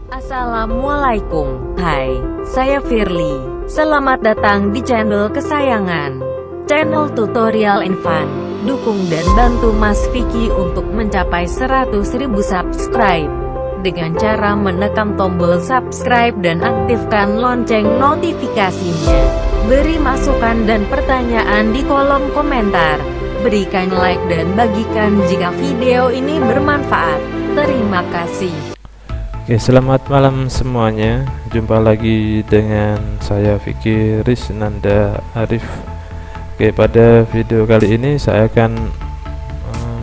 Assalamualaikum. Hai, saya Firly. Selamat datang di channel kesayangan. Channel tutorial and fun. Dukung dan bantu Mas Vicky untuk mencapai 100.000 subscribe dengan cara menekan tombol subscribe dan aktifkan lonceng notifikasinya. Beri masukan dan pertanyaan di kolom komentar. Berikan like dan bagikan jika video ini bermanfaat. Terima kasih. Oke, selamat malam semuanya. Jumpa lagi dengan saya Vicky Risnanda Arif. Oke, pada video kali ini saya akan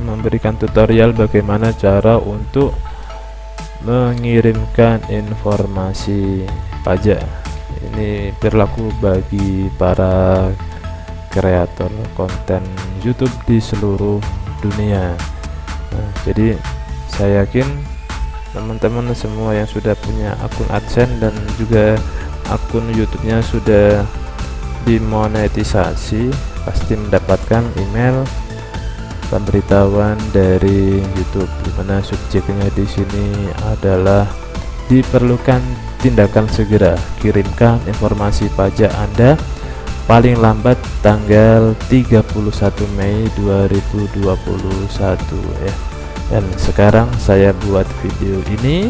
memberikan tutorial bagaimana cara untuk mengirimkan informasi pajak. Ini berlaku bagi para kreator konten YouTube di seluruh dunia. Jadi saya yakin teman-teman semua yang sudah punya akun AdSense dan juga akun YouTube-nya sudah dimonetisasi pasti mendapatkan email pemberitahuan dari YouTube, dimana subjeknya di sini adalah diperlukan tindakan segera, kirimkan informasi pajak Anda paling lambat tanggal 31 Mei 2021 ya. Dan sekarang saya buat video ini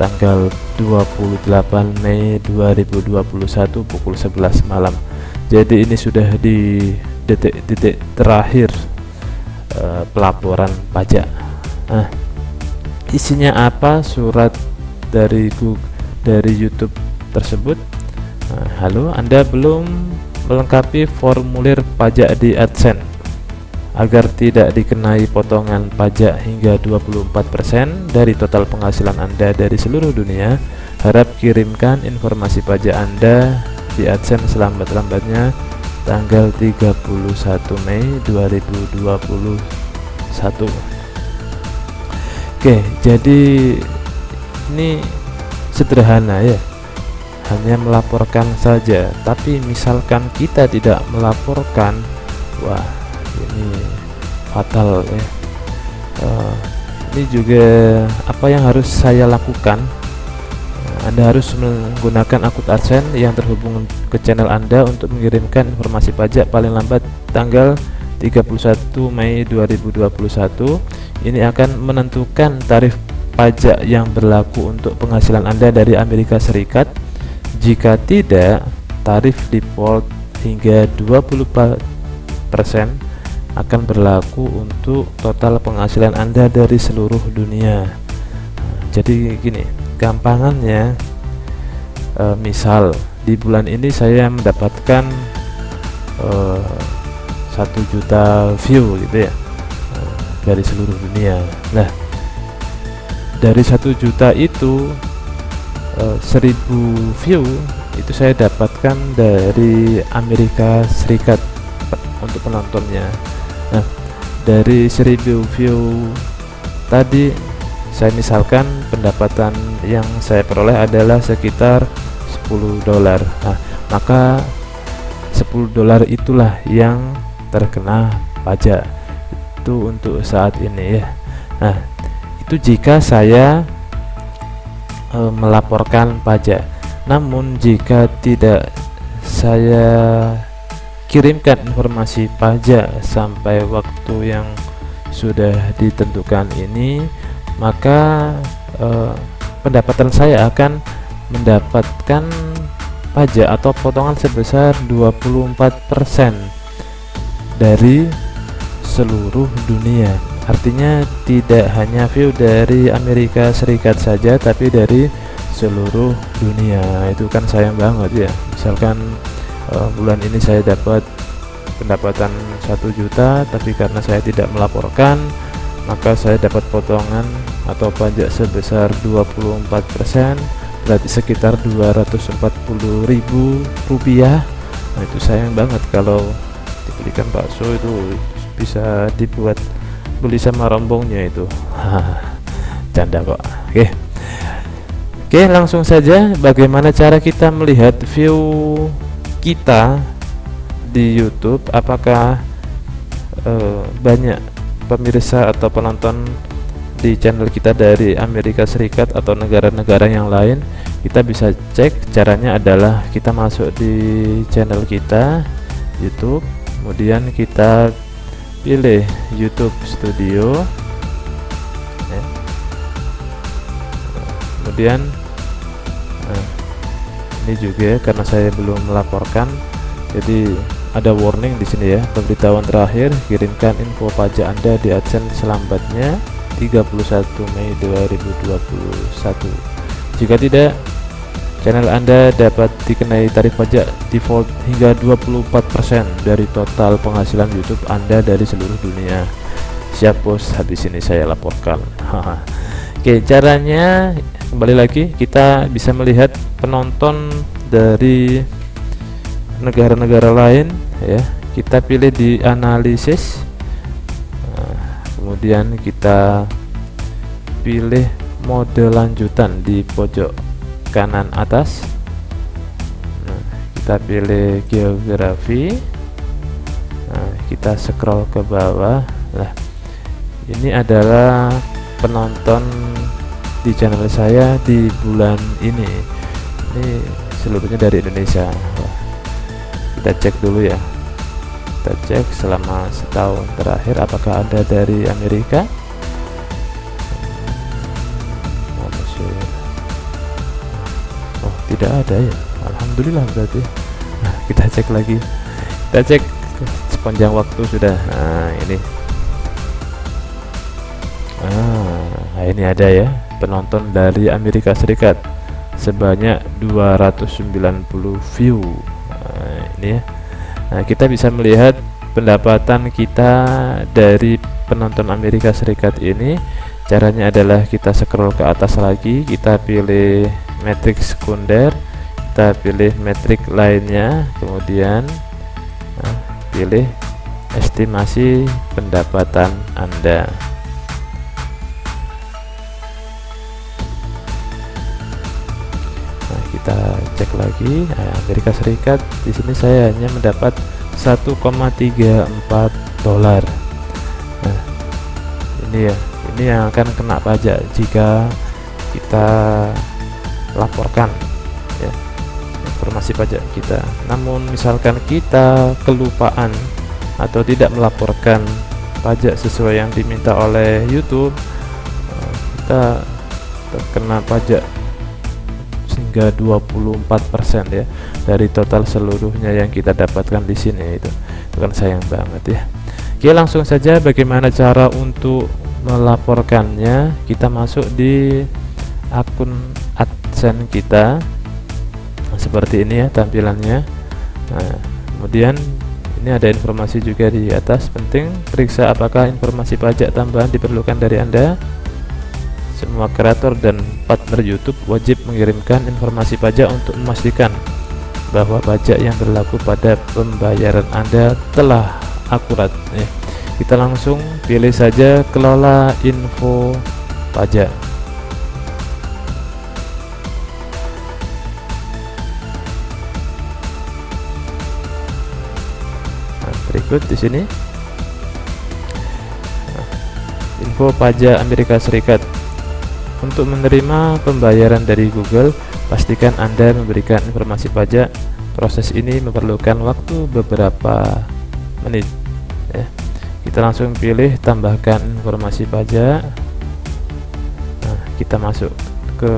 tanggal 28 Mei 2021 pukul 11 malam. Jadi ini sudah di detik-detik terakhir pelaporan pajak. Nah, isinya apa surat dari YouTube tersebut? Nah, halo, Anda belum melengkapi formulir pajak di AdSense agar tidak dikenai potongan pajak hingga 24% dari total penghasilan Anda dari seluruh dunia. Harap kirimkan informasi pajak Anda di AdSense selambat-lambatnya tanggal 31 Mei 2021. Oke, jadi ini sederhana ya, hanya melaporkan saja. Tapi misalkan kita tidak melaporkan, wah ini fatal ya. Ini juga apa yang harus saya lakukan. Anda harus menggunakan akun AdSense yang terhubung ke channel Anda untuk mengirimkan informasi pajak paling lambat tanggal 31 Mei 2021. Ini akan menentukan tarif pajak yang berlaku untuk penghasilan Anda dari Amerika Serikat. Jika tidak, tarif default hingga 20% akan berlaku untuk total penghasilan Anda dari seluruh dunia. Jadi gini, gampangannya, misal di bulan ini saya mendapatkan 1 juta view gitu ya, dari seluruh dunia. Nah, dari 1 juta itu 1000 view itu saya dapatkan dari Amerika Serikat untuk penontonnya. Nah, dari 1000 view tadi, saya misalkan pendapatan yang saya peroleh adalah sekitar $10. Nah, maka $10 itulah yang terkena pajak. Itu untuk saat ini ya. Nah, itu jika saya melaporkan pajak. Namun jika tidak saya kirimkan informasi pajak sampai waktu yang sudah ditentukan ini, maka pendapatan saya akan mendapatkan pajak atau potongan sebesar 24% dari seluruh dunia. Artinya tidak hanya view dari Amerika Serikat saja, tapi dari seluruh dunia. Itu kan sayang banget ya. Misalkan bulan ini saya dapat pendapatan 1 juta, tapi karena saya tidak melaporkan, maka saya dapat potongan atau pajak sebesar 24%, berarti sekitar Rp240.000. Nah, itu sayang banget. Kalau dibelikan bakso itu bisa dibuat beli sama rombongnya itu. Canda kok. Oke, langsung saja. Bagaimana cara kita melihat view kita di YouTube? Apakah banyak pemirsa atau penonton di channel kita dari Amerika Serikat atau negara-negara yang lain, kita bisa cek. Caranya adalah kita masuk di channel kita YouTube, kemudian kita pilih YouTube Studio ya. Kemudian ini juga karena saya belum melaporkan, jadi ada warning di sini ya. Pemberitahuan terakhir, kirimkan info pajak Anda di AdSense selambatnya 31 Mei 2021. Jika tidak, channel Anda dapat dikenai tarif pajak default hingga 24% dari total penghasilan YouTube Anda dari seluruh dunia. Siap bos, habis ini saya laporkan. Oke, caranya kembali lagi, kita bisa melihat penonton dari negara-negara lain ya. Kita pilih di analisis, kemudian kita pilih mode lanjutan di pojok kanan atas. Kita pilih geografi, kita scroll ke bawah. Nah, ini adalah penonton di channel saya di bulan ini seluruhnya dari Indonesia. Kita cek dulu ya, kita cek selama setahun terakhir apakah ada dari Amerika. Oh, tidak ada ya, alhamdulillah berarti. Nah, kita cek lagi, kita cek sepanjang waktu sudah. Nah ini ada ya, penonton dari Amerika Serikat sebanyak 290 view. Ini ya. Nah, kita bisa melihat pendapatan kita dari penonton Amerika Serikat ini. Caranya adalah kita scroll ke atas lagi, kita pilih metrik sekunder, kita pilih metrik lainnya, kemudian pilih estimasi pendapatan Anda. Kita cek lagi. Amerika Serikat di sini saya hanya mendapat 1,34 dolar. Nah, ini ya, ini yang akan kena pajak jika kita laporkan ya, informasi pajak kita. Namun misalkan kita kelupaan atau tidak melaporkan pajak sesuai yang diminta oleh YouTube, kita terkena pajak hingga 24% ya dari total seluruhnya yang kita dapatkan di sini. Itu kan sayang banget ya. Oke, langsung saja bagaimana cara untuk melaporkannya. Kita masuk di akun AdSense kita. Nah, seperti ini ya tampilannya. Nah, kemudian ini ada informasi juga di atas. Penting, periksa apakah informasi pajak tambahan diperlukan dari Anda. Semua kreator dan partner YouTube wajib mengirimkan informasi pajak untuk memastikan bahwa pajak yang berlaku pada pembayaran Anda telah akurat ya. Kita langsung pilih saja kelola info pajak. Nah, berikut di sini info pajak Amerika Serikat. Untuk menerima pembayaran dari Google, pastikan Anda memberikan informasi pajak. Proses ini memerlukan waktu beberapa menit ya. Kita langsung pilih tambahkan informasi pajak. Nah, kita masuk ke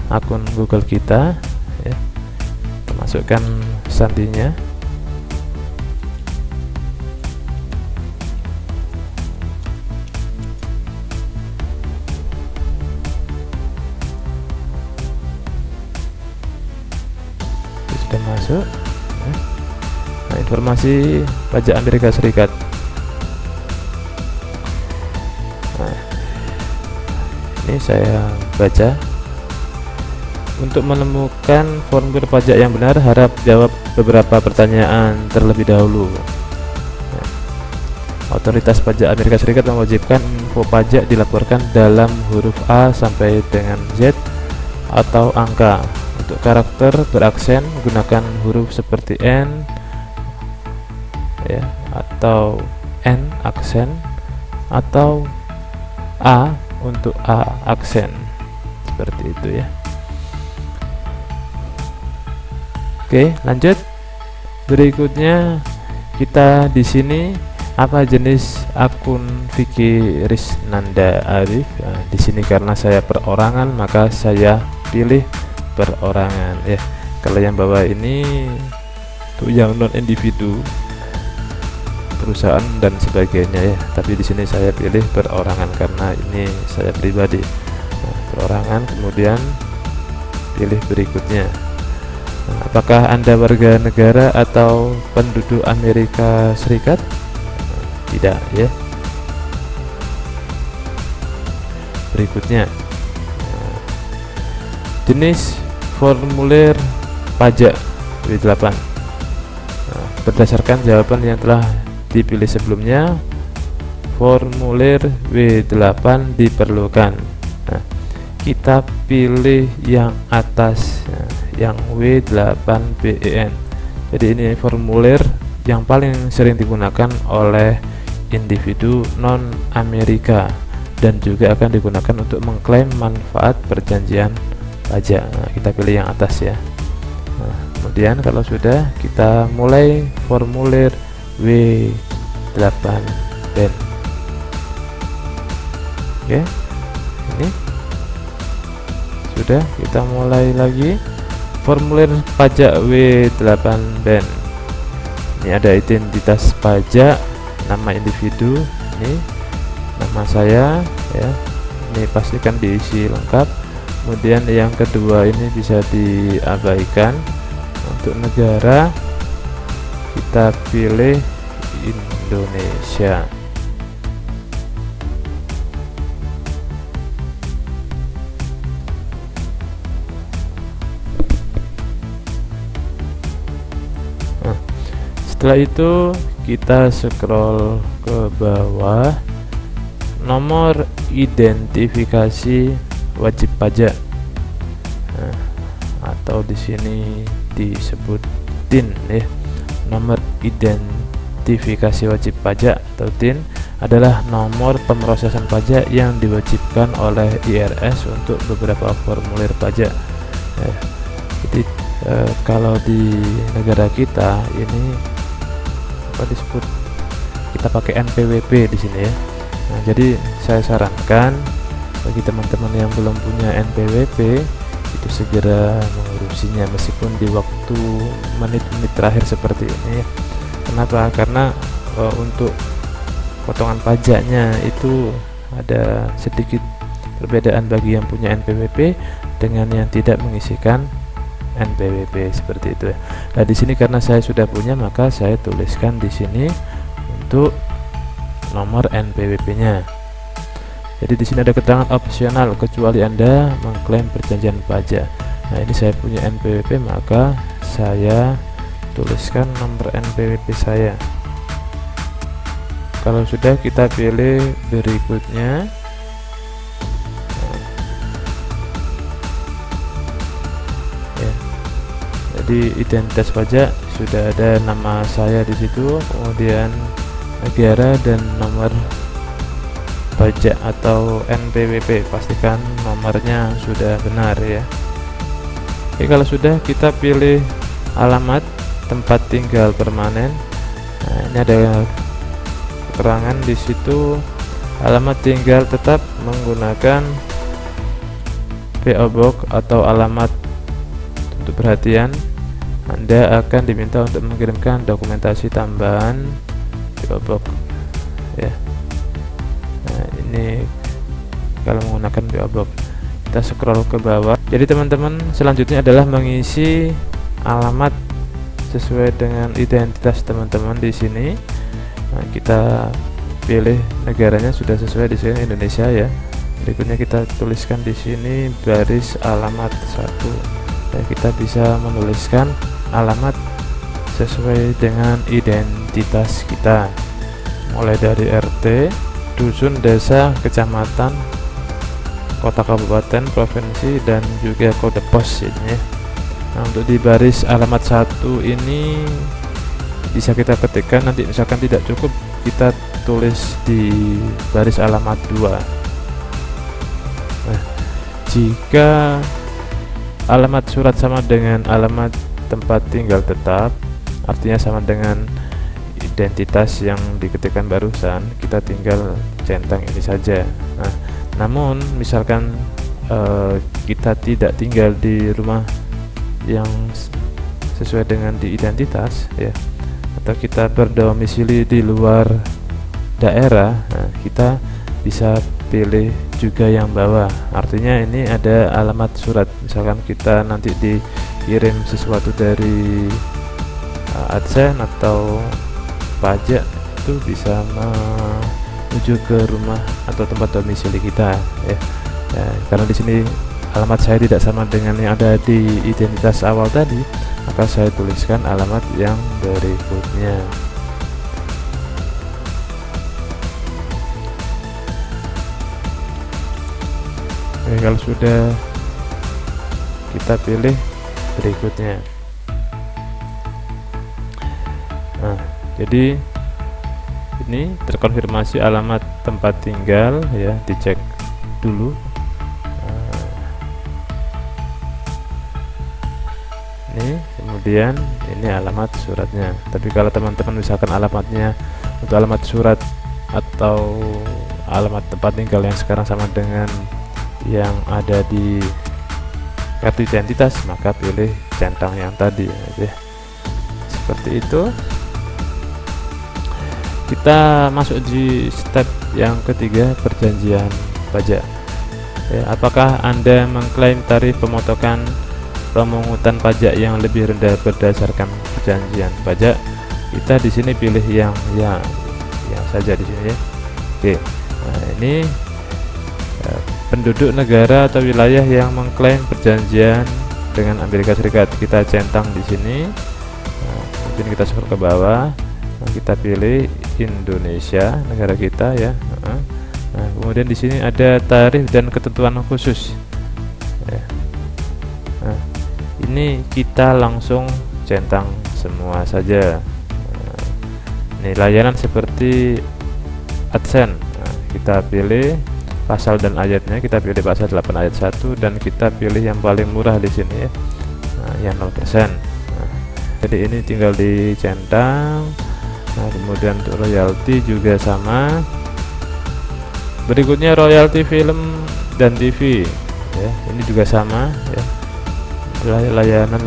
akun Google kita ya. Kita masukkan sandinya. Sudah masuk. Nah, informasi pajak Amerika Serikat. Nah, ini saya baca. Untuk menemukan formulir pajak yang benar, harap jawab beberapa pertanyaan terlebih dahulu. Nah, Otoritas Pajak Amerika Serikat mewajibkan info pajak dilaporkan dalam huruf A sampai dengan Z atau angka. Untuk karakter beraksen, gunakan huruf seperti N ya, atau N aksen, atau A untuk A aksen seperti itu ya. Oke, lanjut. Berikutnya kita di sini apa jenis akun Vicky Risnanda Arif. Nah, di sini karena saya perorangan maka saya pilih perorangan ya. Kalau yang bawah ini untuk yang non individu, perusahaan dan sebagainya ya. Tapi di sini saya pilih perorangan karena ini saya pribadi. Nah, perorangan, kemudian pilih berikutnya. Nah, apakah Anda warga negara atau penduduk Amerika Serikat? Tidak ya. Berikutnya, jenis formulir pajak W8. Nah, berdasarkan jawaban yang telah dipilih sebelumnya, formulir W8 diperlukan. Nah, kita pilih yang atas, yang W8BEN. Jadi ini formulir yang paling sering digunakan oleh individu non Amerika dan juga akan digunakan untuk mengklaim manfaat perjanjian pajak. Nah, kita pilih yang atas ya. Nah, kemudian kalau sudah, kita mulai formulir W8BEN. Oke, ini sudah, kita mulai lagi formulir pajak W8BEN. Ini ada identitas pajak, nama individu, ini nama saya ya, ini pastikan diisi lengkap. Kemudian yang kedua ini bisa diabaikan. Untuk negara kita pilih Indonesia. Setelah itu kita scroll ke bawah, nomor identifikasi wajib pajak. Nah, atau di sini disebut TIN ya. Nomor identifikasi wajib pajak atau TIN adalah nomor pemrosesan pajak yang diwajibkan oleh IRS untuk beberapa formulir pajak. Jadi kalau di negara kita ini apa disebut, kita pakai NPWP di sini ya. Nah, jadi saya sarankan bagi teman-teman yang belum punya NPWP itu segera mengurusinya meskipun di waktu menit-menit terakhir seperti ini ya. Kenapa? Karena untuk potongan pajaknya itu ada sedikit perbedaan bagi yang punya NPWP dengan yang tidak mengisikan NPWP seperti itu ya. Nah, di sini karena saya sudah punya maka saya tuliskan di sini untuk nomor NPWP-nya. Jadi di sini ada keterangan opsional kecuali Anda mengklaim perjanjian pajak. Nah, ini saya punya NPWP maka saya tuliskan nomor NPWP saya. Kalau sudah, kita pilih berikutnya. Di identitas pajak sudah ada nama saya di situ, kemudian negara dan nomor pajak atau NPWP, pastikan nomornya sudah benar ya. Oke, kalau sudah, kita pilih alamat tempat tinggal permanen. Nah, ini ada keterangan di situ, alamat tinggal tetap menggunakan PO Box atau alamat untuk perhatian. Anda akan diminta untuk mengirimkan dokumentasi tambahan PO Box ya. Nah, ini kalau menggunakan PO Box. Kita scroll ke bawah. Jadi teman-teman, selanjutnya adalah mengisi alamat sesuai dengan identitas teman-teman di sini. Nah, kita pilih negaranya sudah sesuai di sini Indonesia ya. Berikutnya kita tuliskan di sini baris alamat 1. Dan kita bisa menuliskan alamat sesuai dengan identitas kita, mulai dari RT, dusun, desa, kecamatan, kota, kabupaten, provinsi, dan juga kode pos ini. Nah, untuk di baris alamat 1 ini bisa kita ketikkan, nanti misalkan tidak cukup kita tulis di baris alamat 2. Jika alamat surat sama dengan alamat tempat tinggal tetap, artinya sama dengan identitas yang diketikkan barusan, kita tinggal centang ini saja. Nah, namun misalkan kita tidak tinggal di rumah yang sesuai dengan di identitas ya, atau kita berdomisili di luar daerah, nah, kita bisa pilih juga yang bawah, artinya ini ada alamat surat. Misalkan kita nanti dikirim sesuatu dari AdSense atau pajak, itu bisa menuju ke rumah atau tempat domisili kita ya. Karena di sini alamat saya tidak sama dengan yang ada di identitas awal tadi, maka saya tuliskan alamat yang berikutnya. Oke, kalau sudah, kita pilih berikutnya. Nah, jadi ini terkonfirmasi alamat tempat tinggal ya, dicek dulu. Ini kemudian ini alamat suratnya. Tapi kalau teman-teman misalkan alamatnya untuk alamat surat atau alamat tempat tinggal yang sekarang sama dengan yang ada di kartu identitas, maka pilih centang yang tadi ya. Seperti itu. Kita masuk di step yang ketiga, perjanjian pajak ya. Apakah Anda mengklaim tarif pemungutan pajak yang lebih rendah berdasarkan perjanjian pajak? Kita di sini pilih yang saja di sini ya. Oke, nah ini penduduk negara atau wilayah yang mengklaim perjanjian dengan Amerika Serikat, kita centang di sini. Nah, kemudian kita scroll ke bawah, nah, kita pilih Indonesia, negara kita ya. Nah, kemudian di sini ada tarif dan ketentuan khusus ya. Nah, ini kita langsung centang semua saja. Nah, ini layanan seperti AdSense, nah, kita pilih pasal dan ayatnya, kita pilih pasal 8 ayat 1 dan kita pilih yang paling murah di sini ya. Nah, yang 0%. Nah, jadi ini tinggal dicentang. Nah, kemudian untuk royalti juga sama. Berikutnya royalti film dan TV ya, ini juga sama ya.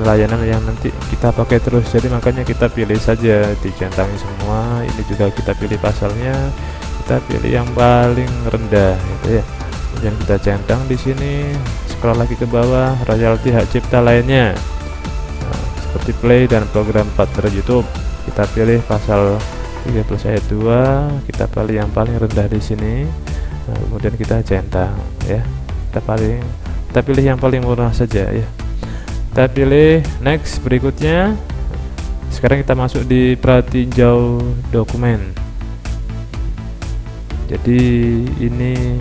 Layanan yang nanti kita pakai terus, jadi makanya kita pilih saja, dicentangi semua. Ini juga kita pilih pasalnya, kita pilih yang paling rendah gitu ya. Kemudian kita centang di sini, scroll lagi ke bawah, royalti hak cipta lainnya. Nah, seperti play dan program partner YouTube, kita pilih pasal 30 ayat 2, kita pilih yang paling rendah di sini. Nah, kemudian kita centang ya. Kita pilih yang paling murah saja ya. Kita pilih next. Berikutnya sekarang kita masuk di pratinjau dokumen. Jadi ini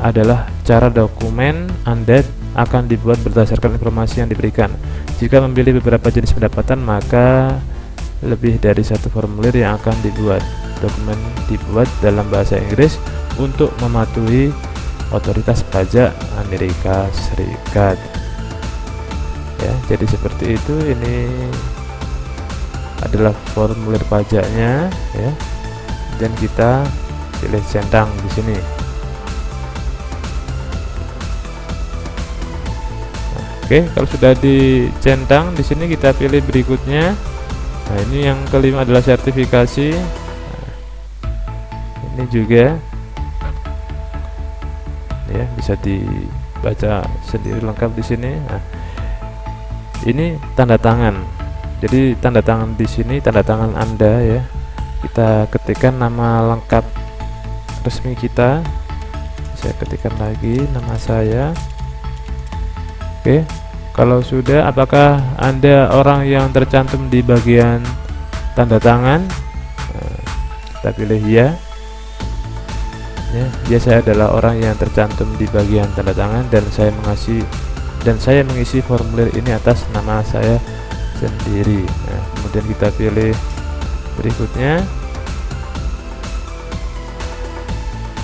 adalah cara dokumen Anda akan dibuat berdasarkan informasi yang diberikan. Jika memilih beberapa jenis pendapatan, maka lebih dari satu formulir yang akan dibuat. Dokumen dibuat dalam bahasa Inggris untuk mematuhi otoritas pajak Amerika Serikat ya. Jadi seperti itu. Ini adalah formulir pajaknya ya, dan kita pilih centang di sini. Nah, oke, kalau sudah dicentang di sini, kita pilih berikutnya. Nah, ini yang kelima adalah sertifikasi. Nah, ini juga ya, bisa dibaca sendiri lengkap di sini. Nah, ini tanda tangan. Jadi tanda tangan di sini tanda tangan Anda ya. Kita ketikkan nama lengkap resmi kita. Saya ketikkan lagi nama saya. Oke, kalau sudah, apakah Anda orang yang tercantum di bagian tanda tangan? Nah, kita pilih ya. Ya, saya adalah orang yang tercantum di bagian tanda tangan, dan saya mengisi formulir ini atas nama saya sendiri. Nah, kemudian kita pilih berikutnya.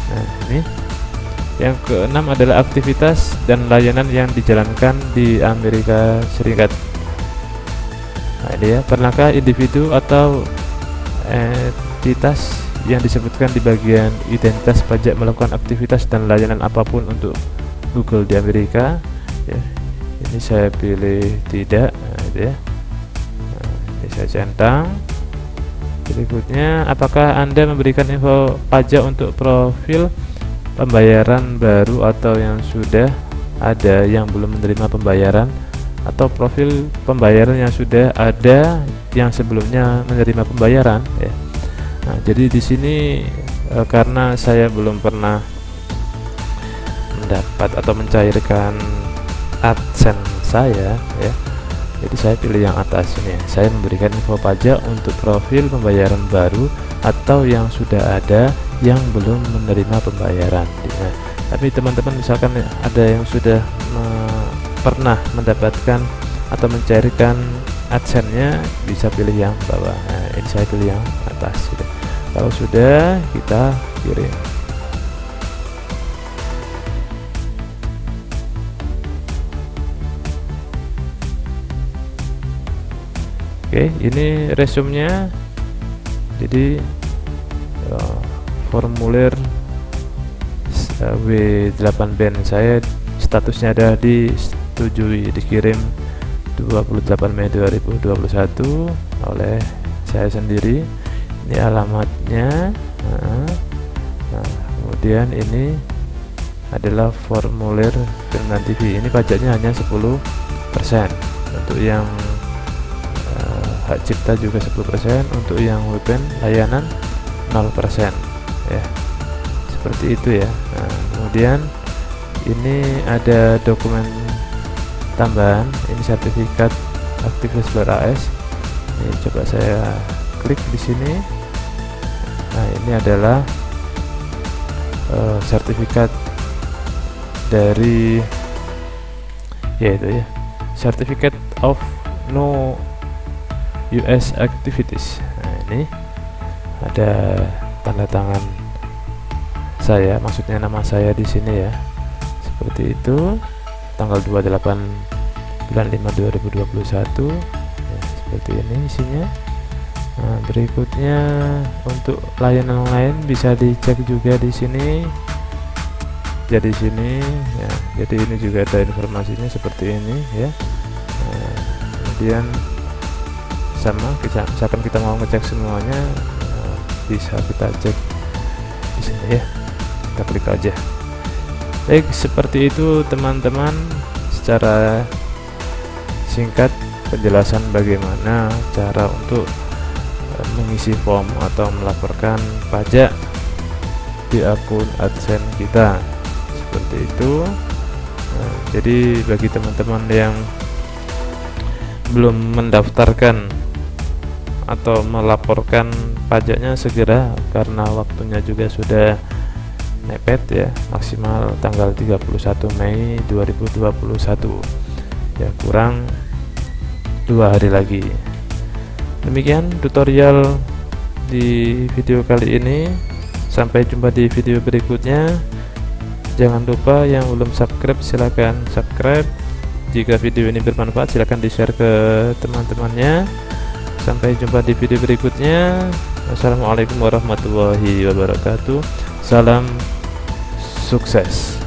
Nah, ini Yang keenam adalah aktivitas dan layanan yang dijalankan di Amerika Serikat. Nah, ini ya, pernahkah individu atau entitas yang disebutkan di bagian identitas pajak melakukan aktivitas dan layanan apapun untuk Google di Amerika? Ya, ini saya pilih tidak. Nah, itu ya. Nah, ini saya centang. Berikutnya, apakah Anda memberikan info pajak untuk profil pembayaran baru atau yang sudah ada yang belum menerima pembayaran, atau profil pembayaran yang sudah ada yang sebelumnya menerima pembayaran ya. Nah, jadi di sini karena saya belum pernah mendapat atau mencairkan AdSense saya ya, jadi saya pilih yang atas ini ya. Saya memberikan info pajak untuk profil pembayaran baru atau yang sudah ada yang belum menerima pembayaran. Nah, tapi teman-teman misalkan ada yang sudah pernah mendapatkan atau mencairkan AdSense-nya, bisa pilih yang bawah. Nah, ini saya pilih yang atas gitu. Kalau sudah, kita kirim. Oke, ini resume-nya. Jadi formulir W8BEN saya statusnya ada disetujui, dikirim 28 Mei 2021 oleh saya sendiri. Ini alamatnya. Nah, kemudian ini adalah formulir Film TV. Ini pajaknya hanya 10%. Untuk yang hak cipta juga 10%, untuk yang VPN layanan 0% ya. Seperti itu ya. Nah, kemudian ini ada dokumen tambahan, ini sertifikat aktivitas AS. Ini coba saya klik di sini. Nah, ini adalah sertifikat dari yaitu ya, Certificate of No US Activities. Nah, ini ada tanda tangan saya, maksudnya nama saya di sini ya. Seperti itu, tanggal 28 bulan 5 2021 ya, seperti ini isinya. Nah, berikutnya untuk layanan lain bisa dicek juga di sini. Jadi sini ya, jadi ini juga ada informasinya seperti ini ya. Nah, kemudian sama misalkan kita mau ngecek semuanya, bisa kita cek di sini ya, kita klik aja. Baik, seperti itu teman-teman, secara singkat penjelasan bagaimana cara untuk mengisi form atau melaporkan pajak di akun AdSense kita, seperti itu. Nah, jadi bagi teman-teman yang belum mendaftarkan atau melaporkan pajaknya, segera, karena waktunya juga sudah mepet ya, maksimal tanggal 31 Mei 2021 ya, kurang 2 hari lagi. Demikian tutorial di video kali ini, sampai jumpa di video berikutnya. Jangan lupa yang belum subscribe silahkan subscribe. Jika video ini bermanfaat silahkan di share ke teman-temannya. Sampai jumpa di video berikutnya. Wassalamualaikum warahmatullahi wabarakatuh. Salam sukses.